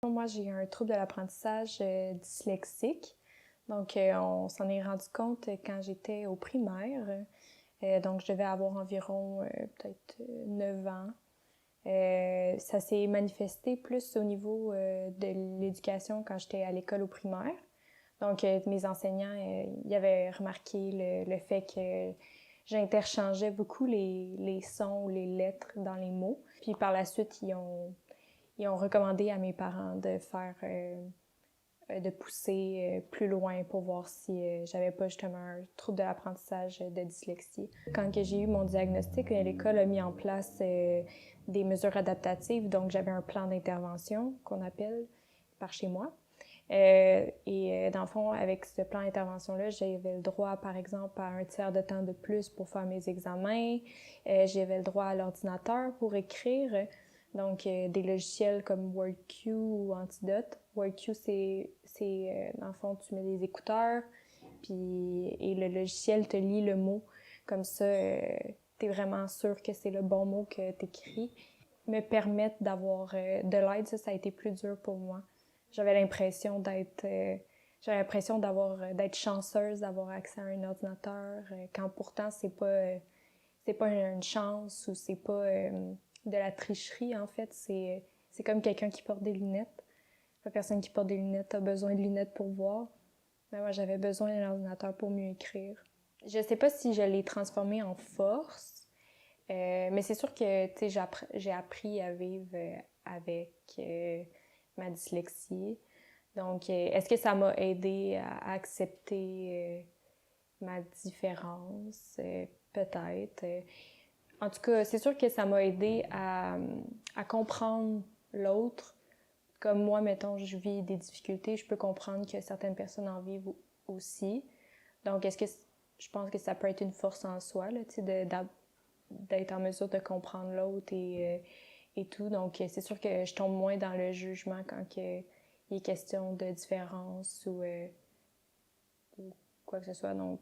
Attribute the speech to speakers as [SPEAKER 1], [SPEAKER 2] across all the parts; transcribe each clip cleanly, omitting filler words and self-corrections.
[SPEAKER 1] Moi, j'ai un trouble de l'apprentissage dyslexique. Donc, on s'en est rendu compte quand j'étais au primaire. Donc, je devais avoir environ peut-être 9 ans. Ça s'est manifesté plus au niveau de l'éducation quand j'étais à l'école au primaire. Donc, mes enseignants, ils avaient remarqué le fait que j'interchangeais beaucoup les sons ou les lettres dans les mots. Puis par la suite, ils ont recommandé à mes parents de faire, de pousser plus loin pour voir si j'avais pas justement un trouble de l'apprentissage de dyslexie. Quand que j'ai eu mon diagnostic, l'école a mis en place des mesures adaptatives. Donc, j'avais un plan d'intervention qu'on appelle par chez moi. Dans le fond, avec ce plan d'intervention-là, j'avais le droit, par exemple, à un tiers de temps de plus pour faire mes examens. J'avais le droit à l'ordinateur pour écrire. Donc, des logiciels comme WordQ ou Antidote. WordQ, dans le fond, tu mets des écouteurs, et le logiciel te lit le mot. Comme ça, t'es vraiment sûr que c'est le bon mot que t'écris. Me permettre d'avoir de l'aide, ça a été plus dur pour moi. J'avais l'impression d'être chanceuse d'avoir accès à un ordinateur, quand pourtant c'est pas une chance ou c'est pas de la tricherie en fait. C'est comme quelqu'un qui porte des lunettes. La personne qui porte des lunettes a besoin de lunettes pour voir. Mais moi, j'avais besoin d'un ordinateur pour mieux écrire. Je sais pas si je l'ai transformé en force, mais c'est sûr que j'ai appris à vivre avec ma dyslexie. Donc, est-ce que ça m'a aidé à accepter ma différence? Peut-être. En tout cas, c'est sûr que ça m'a aidé à comprendre l'autre. Comme moi, mettons, je vis des difficultés, je peux comprendre que certaines personnes en vivent aussi. Donc, je pense que ça peut être une force en soi, là, d'être en mesure de comprendre l'autre et tout. Donc, c'est sûr que je tombe moins dans le jugement quand il est question de différence ou quoi que ce soit. Donc,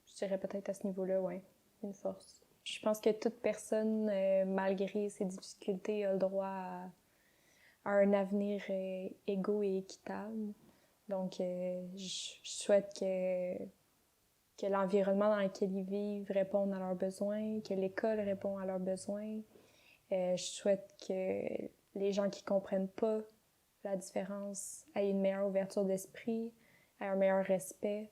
[SPEAKER 1] je dirais peut-être à ce niveau-là, ouais, une force. Je pense que toute personne, malgré ses difficultés, a le droit à un avenir égaux et équitable. Donc, je souhaite que l'environnement dans lequel ils vivent réponde à leurs besoins, que l'école répond à leurs besoins. Je souhaite que les gens qui comprennent pas la différence aient une meilleure ouverture d'esprit, aient un meilleur respect